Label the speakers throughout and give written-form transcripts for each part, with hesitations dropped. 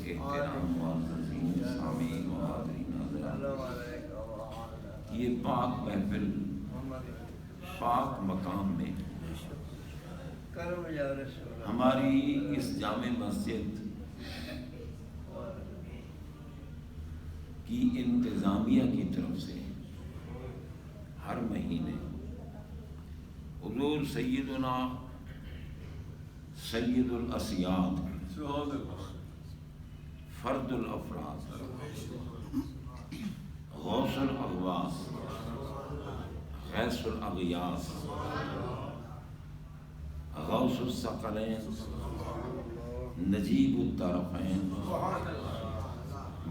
Speaker 1: احترام معززین سامعین و حاضرین حضرات، یہ پاک محفل پاک مقام میں ہماری اس جامع مسجد کی انتظامیہ کی طرف سے ہر مہینے حضور سیدنا سید الاسیاد فرد الافراد غوث الاغواث غیث الاغیاث غوث الثقلین نجیب الطرفین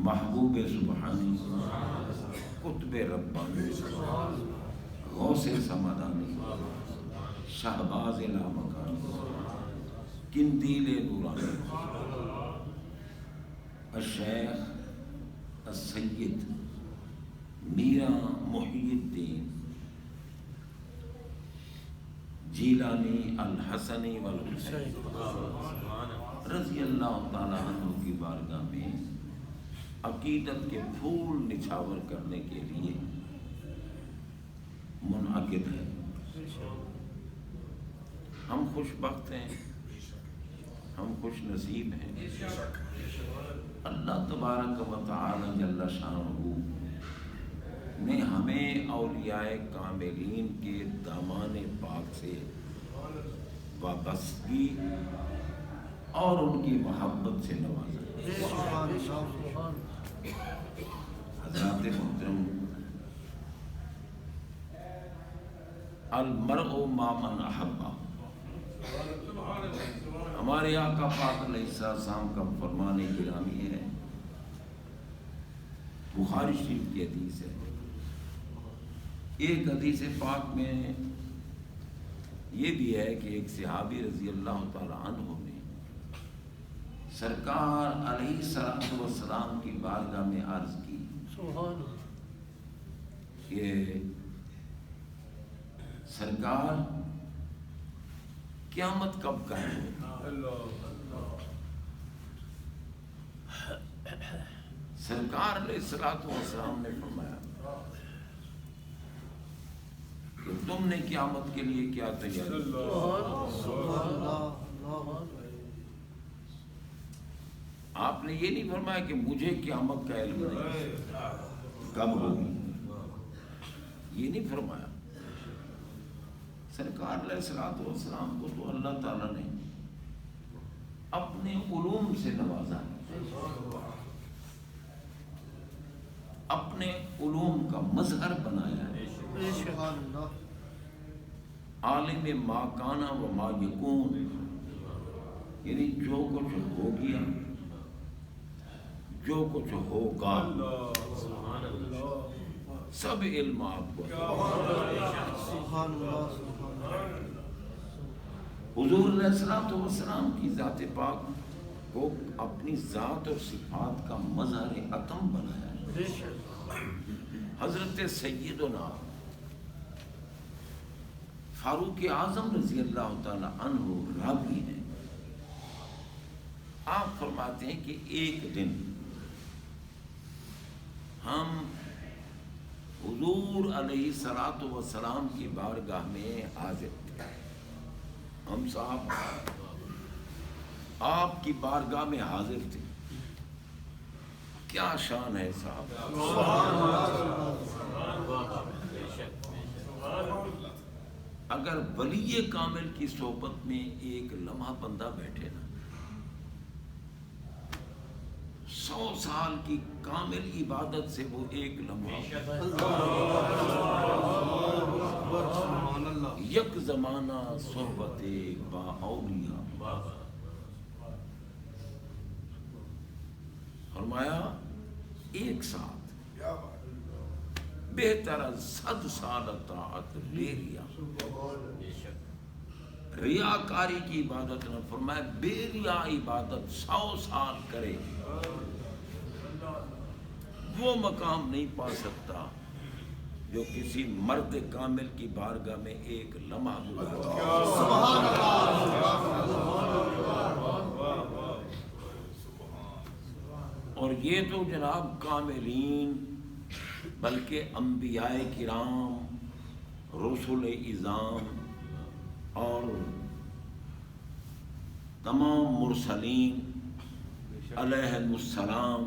Speaker 1: محبوب سبحانی قطب ربانی غوث سمدانی شہباز لامکانی قندیل نورانی الشیخ السید میران محی الدین جیلانی الحسنی والحسین رضی اللہ تعالیٰ عنہ کی بارگاہ میں عقیدت کے پھول نچھاور کرنے کے لیے منعقد ہے۔ ہم خوش بخت ہیں، ہم خوش نصیب ہیں۔ اللہ تبارک و تعالی جل شانہ نے ہمیں اولیاء کاملین کے دامان پاک سے وابستگی اور ان کی محبت سے نوازا۔ حضرات محترم، المرء مع من احب، ہمارے آقا پاک علیہ السلام کا فرمان گرامی ہے، بخاری شریف کی حدیث ہے۔ ایک حدیث پاک میں یہ بھی ہے کہ ایک صحابی رضی اللہ تعالیٰ عنہ نے سرکار علیہ الصلوۃ والسلام کی بارگاہ میں عرض کی کہ سرکار قیامت کب قائم ہوگی؟ سرکار علیہ الصلوۃ والسلام نے فرمایا کہ تم نے قیامت کے لیے کیا تیاری کی؟ آپ نے یہ نہیں فرمایا کہ مجھے قیامت کا علم نہیں کب ہوگی، یہ نہیں فرمایا۔ سرکار علیہ الصلوۃ والسلام کو تو اللہ تعالیٰ نے اپنے علوم سے نوازا، اپنے علوم کا مظہر بنایا ہے۔ عالم ما کان و ما یکون، یعنی جو کچھ ہو گیا، جو کچھ ہوگا، سب علم آپ کو۔ حضور علیہ الصلوۃ والسلام کی ذات پاک کو اپنی ذات اور صفات کا مظہر اتم بنایا ہے۔ حضرت سیدنا فاروق اعظم رضی اللہ تعالی عنہ راوی ہیں، آپ فرماتے ہیں کہ ایک دن ہم حضور علیہ الصلوۃ والسلام کی بارگاہ میں حاضر تھے۔ ہم صاحب آپ کی بارگاہ میں حاضر تھے، کیا شان ہے صاحب! اگر ولی کامل کی صحبت میں ایک لمحہ بندہ بیٹھے نا، 100 سال کی کامل عبادت سے وہ ایک لمحہ، یک زمانہ صحبت با اولیاء، فرمایا ایک ساتھ بہتر از 100 سال اطاعت ریا۔ ریاکاری کی عبادت نہ، فرمایا بے ریا عبادت 100 سال کرے وہ مقام نہیں پا سکتا جو کسی مرد کامل کی بارگاہ میں ایک لمحہ گزارا۔ اور یہ تو جناب کاملین بلکہ انبیاء کرام، رسول اعظام اور تمام مرسلین علیہم السلام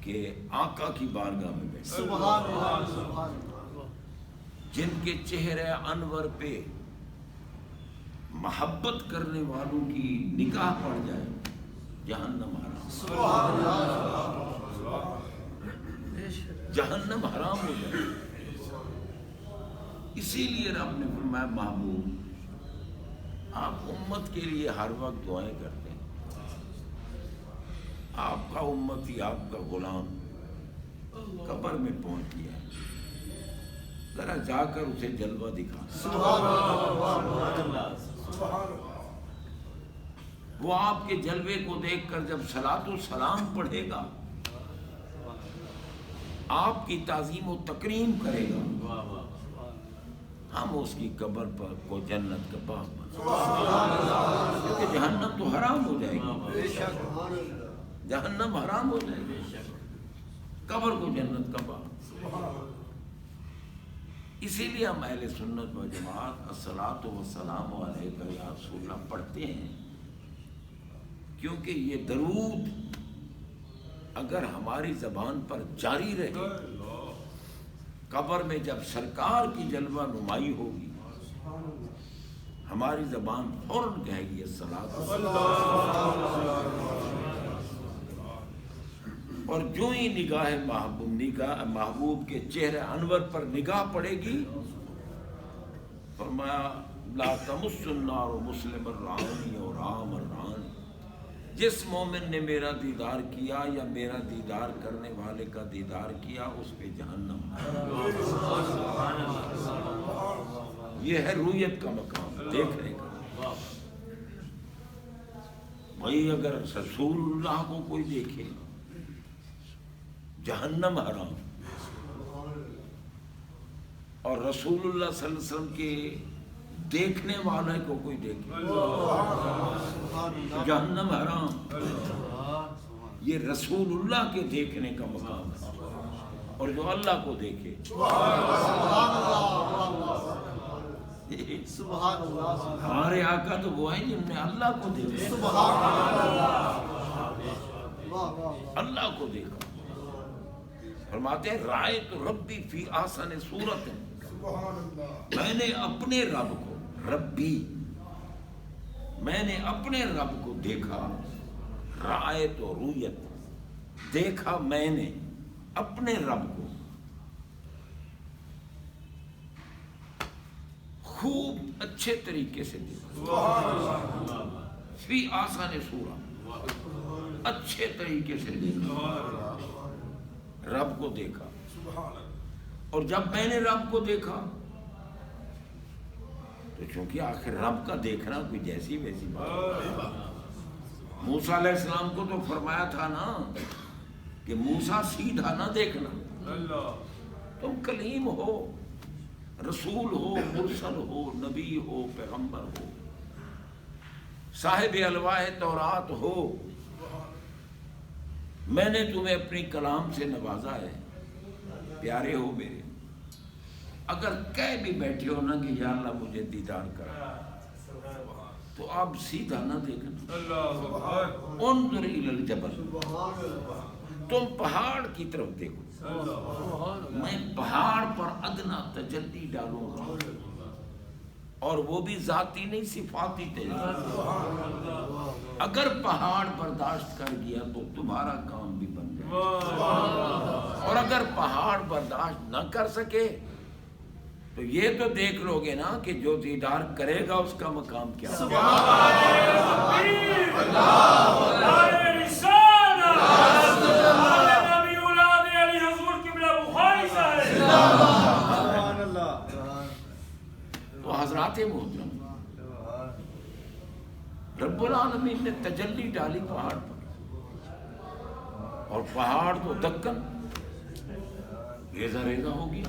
Speaker 1: کے آقا کی بارگاہ میں بیٹھے،
Speaker 2: سبحان اللہ سبحان اللہ،
Speaker 1: جن کے چہرے انور پہ محبت کرنے والوں کی نگاہ پڑ جائے جہنم حرام،
Speaker 2: سبحان اللہ،
Speaker 1: جہنم حرام ہو جائے۔ اسی لیے رب نے فرمایا محبوب آپ امت کے لیے ہر وقت دعائیں کرتے ہیں، آپ کا امتی، آپ کا غلام قبر میں پہنچ گیا ہے، ذرا جا کر اسے جلوہ دکھا، وہ آپ کے جلوے کو دیکھ کر جب صلاۃ و سلام پڑھے گا، آپ کی تعظیم و تکریم کرے گا، ہم اس کی قبر پر کو جنت کا باغ بنا، کیونکہ جہنم تو حرام ہو جائے گی، جہنم حرام ہو جائے گی، قبر کو جنت کا باغ۔ اسی لیے ہم اہل سنت و جماعت الصلاۃ والسلام علیک یا رسول اللہ پڑھتے ہیں، کیونکہ یہ درود اگر ہماری زبان پر جاری رہے، قبر میں جب سرکار کی جلوہ نمائی ہوگی، ہماری زبان فوراً کہے گی الصلاۃ، اور جو ہی نگاہ محبوب کے چہرے انور پر نگاہ پڑے گی، فرمایا لا تمس النار مسلم الرانی اور رام الرانی، جس مومن نے میرا دیدار کیا یا میرا دیدار کرنے والے کا دیدار کیا اس پہ جہنم ہے۔ یہ ہے رویت کا مقام، دیکھنے کا۔ بھائی اگر رسول اللہ کو کوئی دیکھے جہنم حرام، اور رسول اللہ صلی اللہ علیہ وسلم کے دیکھنے والے کو کوئی دیکھے جہنم حرام۔ یہ رسول اللہ کے دیکھنے کا مقام ہے، اور جو اللہ کو دیکھے ہمارے آقا تو وہ ہیں جن نے اللہ کو دیکھا، اللہ کو دیکھا۔ فرماتے ہیں رأیت ربی فی احسن صورت، میں نے اپنے رب کو، ربی میں نے اپنے رب کو دیکھا، رأیت و رویت، دیکھا میں نے اپنے رب کو خوب اچھے طریقے سے دیکھا، فی احسن صورت، اچھے طریقے سے دیکھا، رب کو دیکھا۔ اور جب میں نے رب کو دیکھا تو چونکہ آخر رب کا دیکھنا کوئی جیسی ویسی بات، موسیٰ علیہ السلام کو تو فرمایا تھا نا کہ موسیٰ سیدھا نہ دیکھنا، تم کلیم ہو، رسول ہو، مرسل ہو، نبی ہو، پیغمبر ہو، صاحب الواح تورات ہو، میں نے تمہیں اپنی کلام سے نوازا ہے، پیارے ہو میرے، اگر کہہ بھی بیٹھے ہو نا کہ یا اللہ مجھے دیدار کرا، تو آپ سیدھا نہ دیکھنا، انظر الی الجبل، تم پہاڑ کی طرف دیکھو، میں پہاڑ پر ادنا تجلی ڈالوں گا، اور وہ بھی ذاتی نہیں صفاتی تجلی۔ اگر پہاڑ برداشت کر گیا تو تمہارا کام بھی بن جائے، اور اگر پہاڑ برداشت نہ کر سکے تو یہ تو دیکھ لو گے نا کہ جو دیدار کرے گا اس کا مقام کیا ہے۔ تو حضرات محترم، رب العالمین نے تجلی ڈالی پہاڑ پر، اور پہاڑ تو دکن ریزہ ریزہ ہو گیا،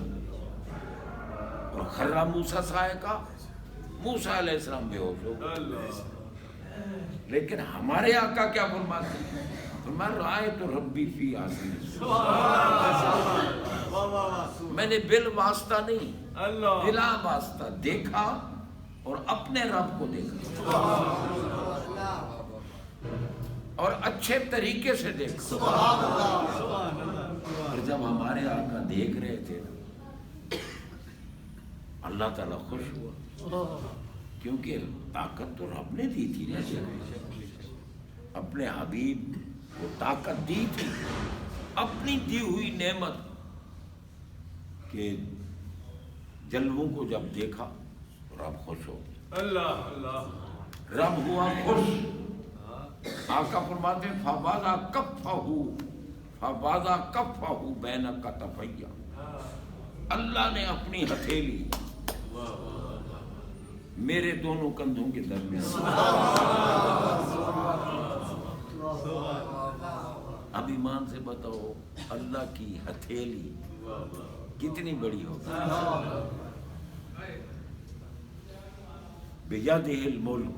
Speaker 1: اور خرہ موسیٰ صاعقہ، موسیٰ علیہ السلام بے ہوش ہو گئے۔ لیکن ہمارے آقا کیا فرماتے ہیں؟ فرمایا رائے تو ربی فی آسن، میں نے بال واسطہ نہیں بلا واسطہ دیکھا اور اپنے رب کو دیکھا اور اچھے طریقے سے دیکھا۔ اور جب ہمارے آقا دیکھ رہے تھے اللہ تعالیٰ خوش ہوا، کیونکہ طاقت تو رب نے دی تھی نا، اپنے حبیب کو طاقت دی تھی، اپنی دی ہوئی نعمت کہ جلووں کو جب دیکھا رب خوش ہو گیا، اللہ رب ہوا خوش۔ آقا فرماتے ہیں فَوَضَعَ كَفَّهُ بَيْنَ كَتَفَيَّ، اللہ نے اپنی ہتھیلی میرے دونوں کندھوں کے درمیان، اب ایمان سے بتاؤ اللہ کی ہتھیلی کتنی بڑی ہوگی؟ بِيَدِهِ الْمُلْكِ،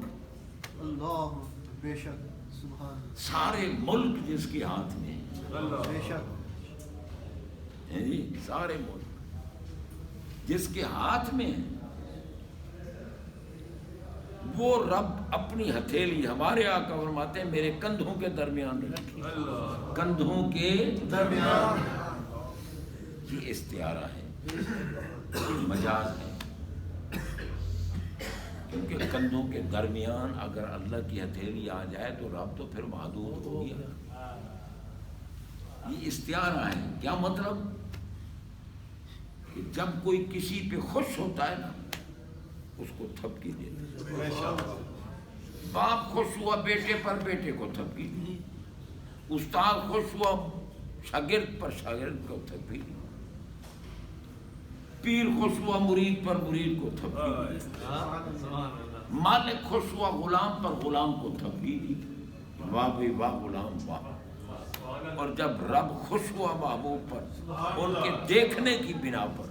Speaker 2: اللہ بے شک، سبحان
Speaker 1: سارے ملک جس کے ہاتھ میں
Speaker 2: بے شک،
Speaker 1: ہے جی، سارے ملک جس کے ہاتھ میں ہے، وہ رب اپنی ہتھیلی ہمارے آقا فرماتے ہیں میرے کندھوں کے درمیان رکھی، کندھوں کے درمیان۔ یہ استعارہ ہے، یہ مجاز ہے، کیونکہ کندھوں کے درمیان اگر اللہ کی ہتھیلی آ جائے تو رب تو پھر محدود ہو گیا۔ یہ استعارہ ہے، کیا مطلب؟ کہ جب کوئی کسی پہ خوش ہوتا ہے نا اس کو تھپکی دیتا ہے۔ باپ خوش ہوا بیٹے پر، بیٹے کو تھپکی دی، استاد خوش ہوا شاگرد پر، شاگرد کو تھپکی دی، پیر خوش ہوا مرید پر، مرید کو تھپکی دی، مالک خوش ہوا غلام پر، غلام کو تھپکی دی، واہ بھائی واہ غلام واہ۔ اور جب رب خوش ہوا محبوب پر ان کے دیکھنے کی بنا پر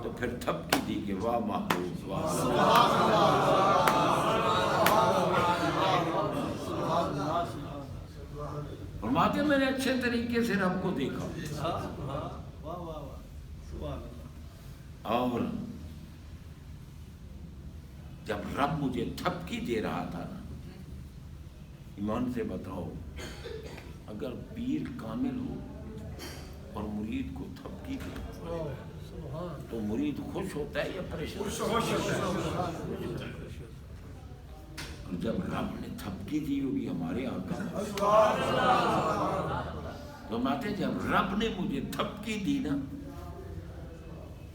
Speaker 1: تو پھر تھپکی دی کہ واہ محبوب واہ۔ فرماتے ہیں میں نے اچھے طریقے سے رب کو دیکھا، اور جب رب مجھے تھپکی دے رہا تھا نا، ایمان سے بتاؤ اگر پیر کامل ہو اور مرید کو تھپکی دے تو مرید خوش ہوتا ہے یا پریشان؟ اور جب رب نے تھپکی دی ہوگی ہمارے آقا تو ماتے جب رب نے مجھے تھپکی دی نا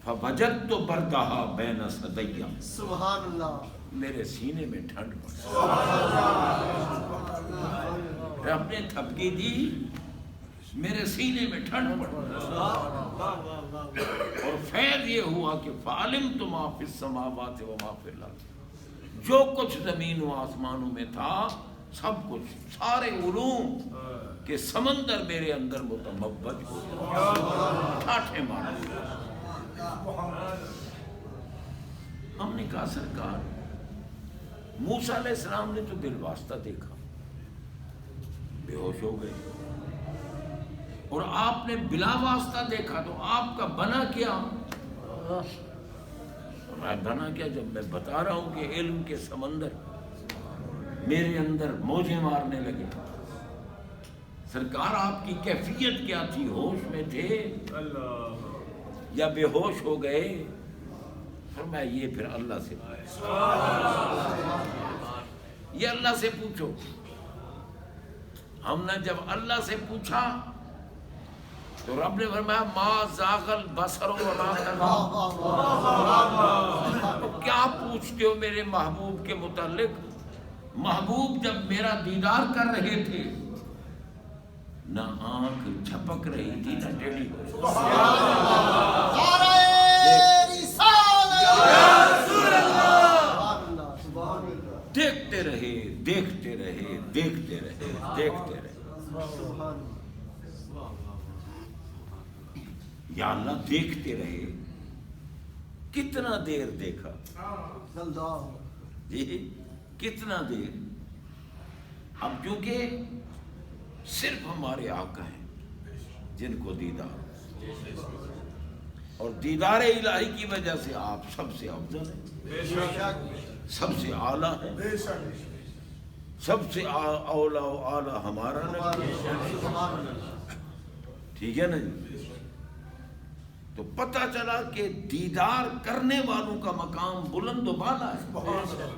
Speaker 1: فوجدت بردها بین صدیہ،
Speaker 2: سبحان اللہ،
Speaker 1: میرے سینے میں ٹھنڈ پڑ، رب نے تھپکی دی میرے سینے میں ٹھنڈ پڑ، اور فیض یہ ہوا کہ فعلمت ما فی السماوات و ما فی الارض، جو کچھ زمین و آسمانوں میں تھا سب کچھ، سارے علوم کے سمندر میرے اندر متموج ہو گیا، ٹھاٹھے مارے۔ ہم نے کہا سرکار موسیٰ علیہ السلام نے تو بالواسطہ دیکھا، بے ہوش ہو گئے، اور آپ نے بلا واسطہ دیکھا تو آپ کا بنا کیا؟ بنا کیا جب میں بتا رہا ہوں کہ علم کے سمندر میرے اندر موجیں مارنے لگے۔ سرکار آپ کی کیفیت کیا تھی؟ ہوش میں تھے یا بے ہوش ہو گئے؟ فرمایا یہ پھر اللہ سے یہ اللہ سے پوچھو۔ ہم نے جب اللہ سے پوچھا تو رب نے فرمایا ما زاغ البصر وما طغى۔ کیا پوچھتے ہو میرے محبوب کے متعلق؟ محبوب جب میرا دیدار کر رہے تھے نہ آنکھ جھپک رہی تھی نہ ٹیڑھی ہو دیکھتے رہے دیکھتے رہے دیکھتے رہے دیکھتے رہے، یا اللہ دیکھتے رہے۔ کتنا دیر دیکھا جی، کتنا دیر؟ اب کیونکہ صرف ہمارے آقا ہیں جن کو دیدار، اور دیدار الہی کی وجہ سے آپ سب سے افضل ہیں، سب سے اعلیٰ ہیں، سب سے اولا و اعلیٰ ہمارا نبی، ٹھیک ہے نا جی؟ تو پتہ چلا کہ دیدار کرنے والوں کا مقام بلند و بالا ہے۔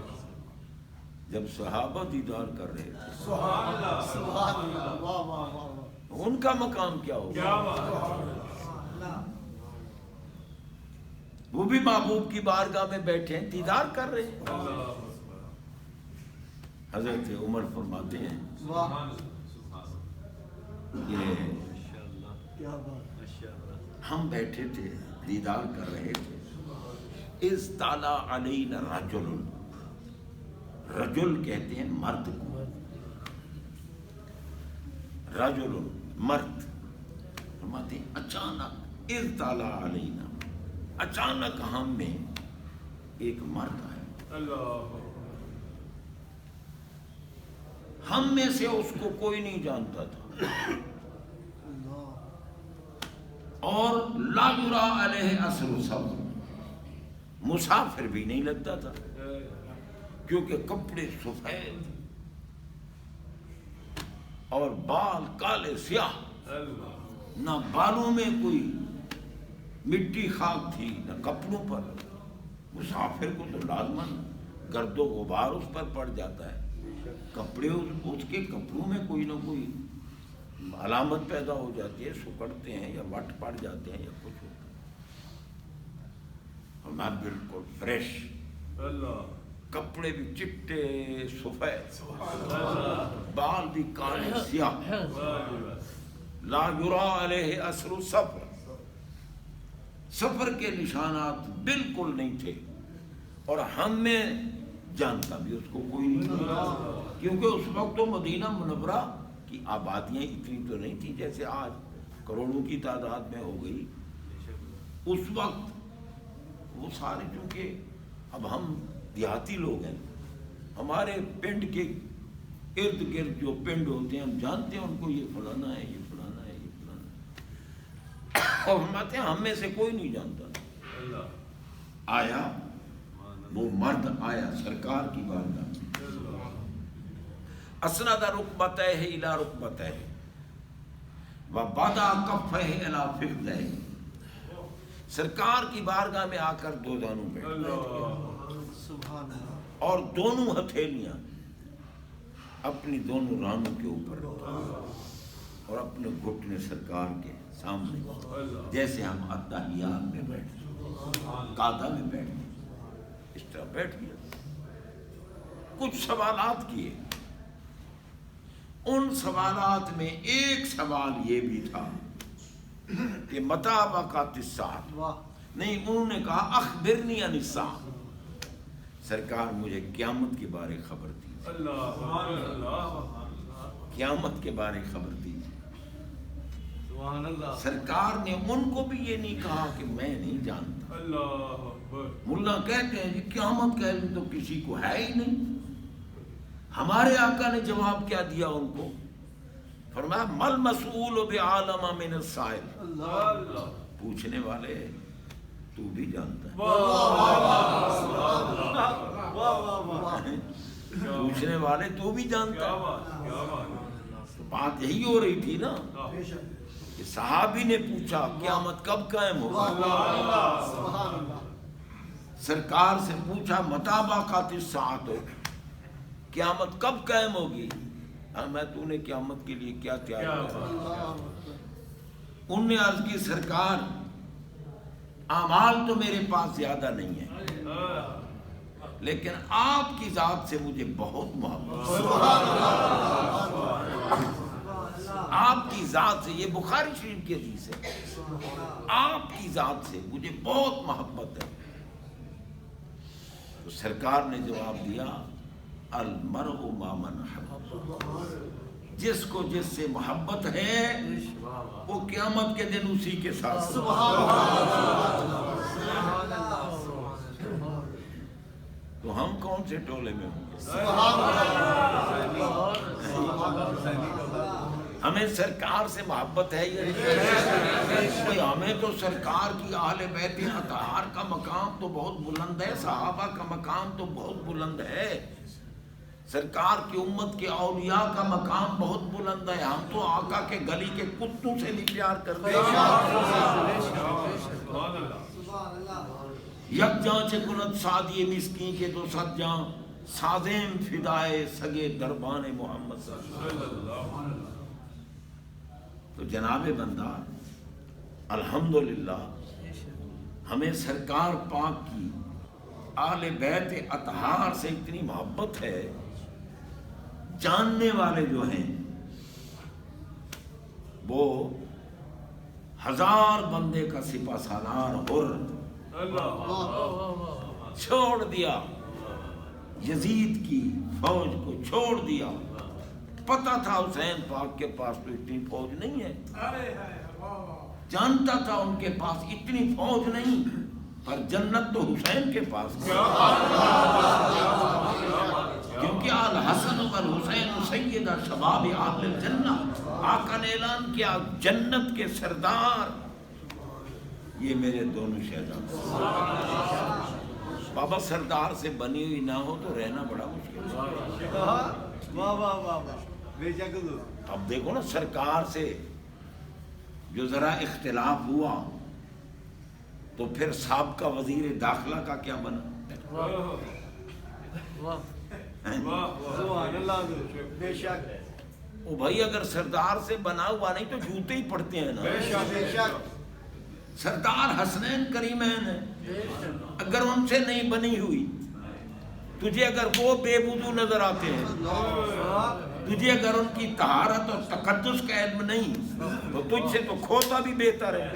Speaker 1: جب صحابہ دیدار کر رہے تھے ان کا مقام کیا ہوگا؟ وہ بھی محبوب کی بارگاہ میں بیٹھے ہیں، دیدار کر رہے ہیں۔ حضرت عمر فرماتے ہیں کہ ہم بیٹھے تھے دیدار کر رہے تھے، اذ طلع علینا رجل، رجل کہتے ہیں مرد کو، رجل مرد، فرماتے ہیں اچانک اذ طلع علینا، اچانک ہم میں ایک مرد آیا، ہم میں سے اس کو کوئی نہیں جانتا تھا، اور لا یرا علیہ اثر صبر، مسافر بھی نہیں لگتا تھا کیونکہ کپڑے سفید اور بال کالے سیاہ، نہ بالوں میں کوئی مٹی خاک تھی نہ کپڑوں پر۔ مسافر کو تو لازماً گرد و غبار اس پر پڑ جاتا ہے، کپڑے اس کے کپڑوں میں کوئی نہ کوئی علامت پیدا ہو جاتی ہے، سکڑتے ہیں یا وٹ پڑ جاتے ہیں یا کچھ ہوتا ہے، اور میں بالکل فریش، کپڑے بھی چٹے سفید، بال بھی کالے سیاہ، لا یرا علیہ اثر السفر، سفر کے نشانات بالکل نہیں تھے، اور ہم میں جانتا بھی اس کو کوئی نہیں تھا، کیونکہ اس وقت تو مدینہ منورہ کی آبادیاں اتنی تو نہیں تھی جیسے آج کروڑوں کی تعداد میں ہو گئی۔ اس وقت وہ سارے، چونکہ اب ہم دیہاتی لوگ ہیں، ہمارے پنڈ کے ارد گرد جو پنڈ ہوتے ہیں ہم جانتے ہیں ان کو، یہ فلانا ہے، یہ فلانا ہے، یہ فلانا ہے، اور فرماتے ہیں ہم میں سے کوئی نہیں جانتا۔ آیا وہ مرد، آیا سرکار کی بارگاہ، اسند رکبتہ الی رکبتہ وبدا کفہ الی فخذہ، سرکار کی بارگاہ میں آ کر دو دانوں پہ اور دونوں ہتھیلیاں اپنی دونوں رانوں کے اوپر اور اپنے گھٹنے سرکار کے سامنے، جیسے ہم اتحیات میں بیٹھتے، قعدہ میں بیٹھتے، اس طرح بیٹھ گیا۔ کچھ سوالات کیے، ان سوالات میں ایک سوال یہ بھی تھا کہ متی وقعت الساعۃ، نہیں، انہوں نے کہا اخبرنی عن الساعۃ، سرکار مجھے قیامت کے بارے خبر دی، قیامت کے بارے خبر دی۔ سرکار نے ان کو بھی یہ نہیں کہا کہ میں نہیں جانتا، ملا کہتے ہیں کہ قیامت کا علم تو کسی کو ہے ہی نہیں۔ ہمارے آقا نے جواب کیا دیا ان کو؟ فرمایا مل مسئول بعالم من السائل، پوچھنے والے تو بھی جانتا ہے، پوچھنے والے تو بھی جانتا ہے۔ بات یہی ہو رہی تھی نا کہ صحابی نے پوچھا قیامت کب قائم ہوگا، سرکار سے پوچھا متی وقعت الساعۃ، قیامت کب قائم ہوگی؟ میں تو نے قیامت کے لیے کیا تیار کیا؟ انہوں نے عرض کی سرکار اعمال تو میرے پاس زیادہ نہیں ہے، لیکن آپ کی ذات سے مجھے بہت محبت ہے، آپ کی ذات سے، یہ بخاری شریف کی حدیث ہے، آپ کی ذات سے مجھے بہت محبت ہے۔ تو سرکار نے جواب دیا المرء مع من احب، جس کو جس سے محبت ہے وہ قیامت کے دن اسی کے ساتھ۔ تو ہم کون سے ٹولے میں ہوں گے؟ ہمیں سرکار سے محبت ہے یا نہیں؟ ہمیں تو سرکار کی اہل بیت اطہار کا مقام تو بہت بلند ہے، صحابہ کا مقام تو بہت بلند ہے، سرکار کی امت کے اولیاء کا مقام بہت بلند ہے. ہم تو آقا کے گلی کے کتوں سے بھی پیار کرتے ہیں. یک جان چے کند سادی مسکین کے دو صد جان، سازیم فدائے سگے دربان محمد صلی اللہ علیہ وسلم. تو جناب بندہ الحمدللہ ہمیں سرکار پاک کی آل بیت اطہار سے اتنی محبت ہے، جاننے والے جو ہیں وہ 1000 بندے کا سپہ سالار حر چھوڑ دیا، یزید کی فوج کو چھوڑ دیا. پتا تھا حسین پاک کے پاس تو اتنی فوج نہیں ہے، جانتا تھا ان کے پاس اتنی فوج نہیں، پر جنت تو حسین کے پاس ہے، کیونکہ الحسن والحسین سیدہ شباب اہل الجنہ. آقا نے اعلان کیا جنت کے سردار یہ میرے دونوں شہزادے. بابا سردار سے بنی ہوئی نہ ہو تو رہنا بڑا مشکل ہے. اب دیکھو نا سرکار سے جو ذرا اختلاف ہوا تو پھر سابقہ وزیر داخلہ کا کیا بنا؟ او بھائی اگر سردار سے بنا ہوا نہیں تو جوتے ہی پڑتے ہیں نا. سردار حسنین کریمین ہے، اگر ان سے نہیں بنی ہوئی، تجھے اگر وہ بے وضو نظر آتے ہیں، تجھے اگر ان کی طہارت اور تقدس کا علم نہیں تو تجھ سے تو کھوتا بھی بہتر ہے.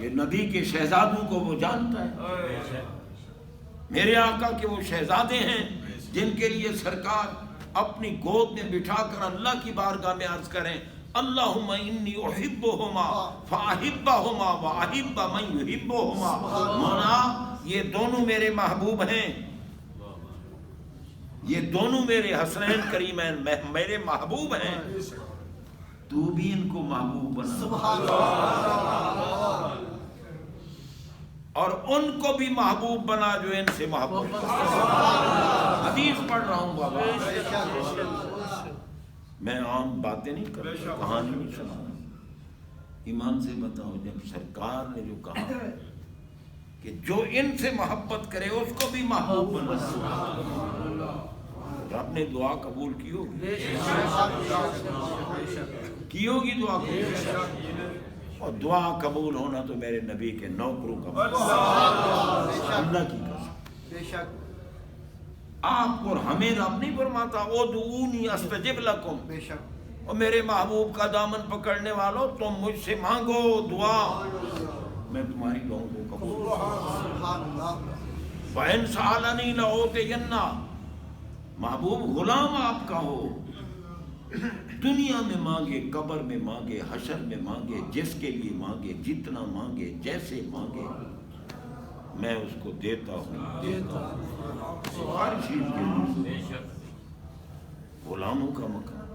Speaker 1: یہ نبی کے شہزادوں کو وہ جانتا ہے. میرے آقا کے وہ شہزادے ہیں جن کے لیے سرکار اپنی گود میں بٹھا کر اللہ کی بارگاہ میں عرض کریں اللہم انی احبہما فاحبہما واحب من یحبہما. مولا یہ دونوں میرے محبوب ہیں، یہ دونوں میرے حسنین کریمین میرے محبوب ہیں، تو بھی ان کو محبوب بنا اور ان کو بھی محبوب بنا جو ان سے محبوب. حدیث پڑھ رہا ہوں بابا، میں عام باتیں نہیں کر رہا، کہانی نہیں سنا. ایمان سے بتاؤ جب سرکار نے جو کہا کہ جو ان سے محبت کرے اس کو بھی محبوب بنا، آپ نے دعا قبول کی ہوگی، کی ہوگی دعا قبول. اور دعا قبول ہونا تو میرے نبی کے نوکروں کا اللہ کی قسم. آپ اور ہمیں رب نہیں فرماتا ادعونی استجب لکم، اور میرے محبوب کا دامن پکڑنے والوں تم مجھ سے مانگو دعا میں تمہاری دعاؤں کو قبول. وَإِنْ سَأَلَنِي لَأُعْطِيَنَّهُ. محبوب غلام آپ کا ہو، دنیا میں مانگے، قبر میں مانگے، حشر میں مانگے، جس کے لیے مانگے، جتنا مانگے، جیسے مانگے، میں اس کو دیتا ہوں. ہر چیز کے لیے غلاموں کا مقام.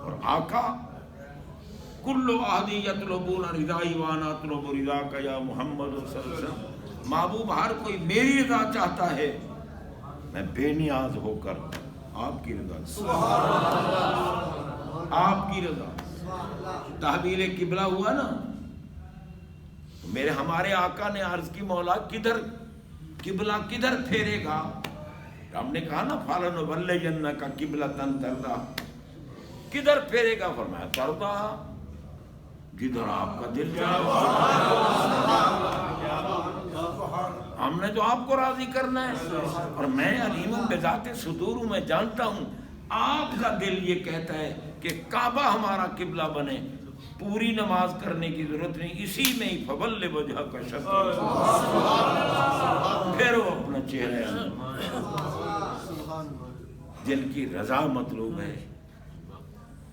Speaker 1: اور آقا کل احدی یطلبون رضائی وانا اطلب رضاک یا محمد صلی اللہ علیہ وسلم. محبوب ہر کوئی میری رضا چاہتا ہے، میں بے نیاز ہو کر آپ کی رضا، آپ کی رضا. تحویل قبلہ ہوا نا، میرے ہمارے آقا نے عرض کی مولا کدھر قبلہ کدھر پھیرے گا؟ ہم نے کہا نا فَلَنُوَلِّيَنَّكَ قِبْلَةً تَرْضَاهَا. کدھر پھیرے گا؟ فرمایا ترضا، جدھر آپ کا دل چاہے. ہم نے تو آپ کو راضی کرنا ہے، اور میں علیم بذات صدور ہوں، میں جانتا ہوں آپ کا دل یہ کہتا ہے کہ کعبہ ہمارا قبلہ بنے. پوری نماز کرنے کی ضرورت نہیں، اسی میں ہی فَوَلِّ وَجْهَكَ شَطْرَ، پھر وہ اپنا چہرہ. جن کی رضا مطلوب ہے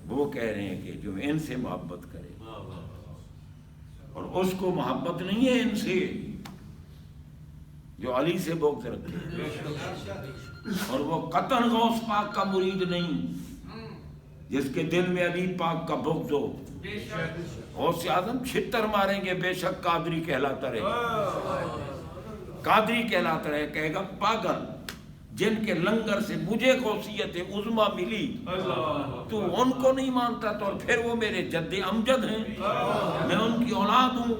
Speaker 1: وہ کہہ رہے ہیں کہ جو ان سے محبت کرے، اور اس کو محبت نہیں ہے ان سے، جو علی سے بغض رکھے، اور وہ قطعاً غوث پاک کا مرید نہیں جس کے دل میں علی پاک کا بغض ہو۔ غوث اعظم چھتر ماریں گے بے شک قادری کہلاتا رہے، قادری کہلاتا رہے، کہے گا پاگل جن کے لنگر سے مجھے غوثیت عظمیٰ ملی تو ان کو نہیں مانتا، تو پھر وہ میرے جد امجد ہیں، میں ان کی اولاد ہوں،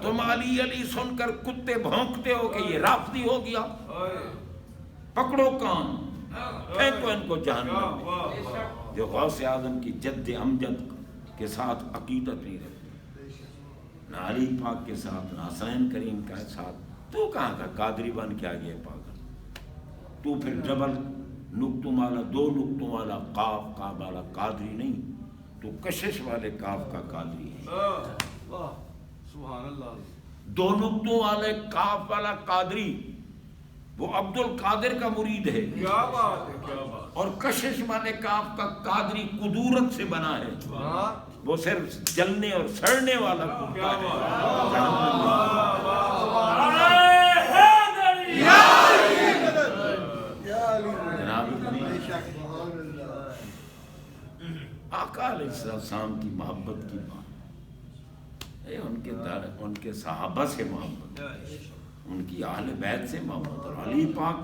Speaker 1: تم علی علی سن کر کتے بھونکتے ہو کہ یہ رافضی ہو گیا، پکڑو کان پھینکو ان کو جہنم میں۔ جو غوث اعظم کی جد امجد کے ساتھ عقیدت نہیں رکھتے، نہ علی پاک کے ساتھ، نہ حسین کریم کے ساتھ، تو کہاں کا قادری بن کے آگیا پاگل؟ تو پھر ڈبل نقطوں والا، 2 نقطوں والا قاف والا قادری نہیں، تو کشش والے کاف کا قادری ہے۔
Speaker 2: سبحان اللہ۔
Speaker 1: 2 نقطوں والے کاف والا قادری وہ عبد القادر کا مرید ہے،
Speaker 2: کیا بات ہے، کیا بات۔
Speaker 1: اور کشش والے کاف کا قادری قدورت سے بنا ہے، وہ صرف جلنے اور سڑنے والا کتا آقا علیہ السلام کی محبت کی بات، ان کے صحابہ سے محبت، ان کی اہل بیت سے محبت، اور علی پاک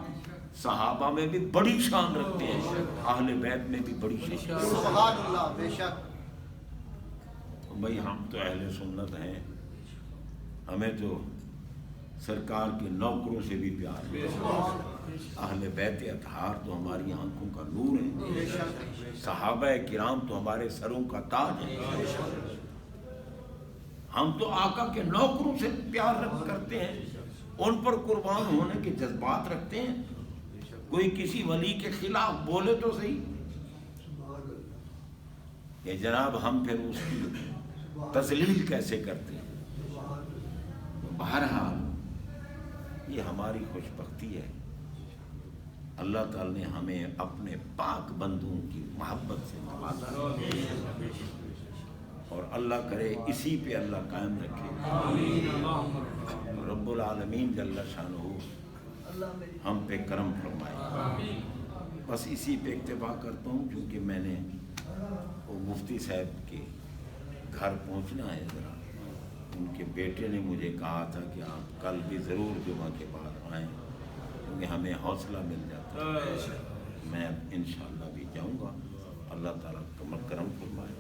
Speaker 1: صحابہ میں بھی بڑی شان رکھتے ہیں، اہل بیت میں بھی بڑی شان۔
Speaker 2: سبحان اللہ، بے شک۔
Speaker 1: بھائی ہم تو اہل سنت ہیں، ہمیں تو سرکار کے نوکروں سے بھی پیار ہے، اہل بیت اطہار تو ہماری آنکھوں کا نور ہے، صحابہ کرام تو ہمارے سروں کا تاج ہے، ہم تو آقا کے نوکروں سے پیار کرتے ہیں، ان پر قربان ہونے کے جذبات رکھتے ہیں۔ کوئی کسی ولی کے خلاف بولے تو صحیح کہ جناب ہم پھر اس کی تذلیل کیسے کرتے ہیں۔ بہرحال یہ ہماری خوش بختی ہے، اللہ تعالی نے ہمیں اپنے پاک بندوں کی محبت سے نوازا، اور اللہ کرے اسی پہ اللہ قائم رکھے، رب العالمین جل شانہ ہم پہ کرم فرمائے۔ بس اسی پہ اکتفا کرتا ہوں، کیونکہ میں نے وہ مفتی صاحب کے گھر پہنچنا ہے، ذرا ان کے بیٹے نے مجھے کہا تھا کہ آپ کل بھی ضرور جمعہ کے بعد آئیں، کیونکہ ہمیں حوصلہ مل جاتا ہے۔ میں انشاءاللہ بھی جاؤں گا، اللہ تعالیٰ کرم فرمائے۔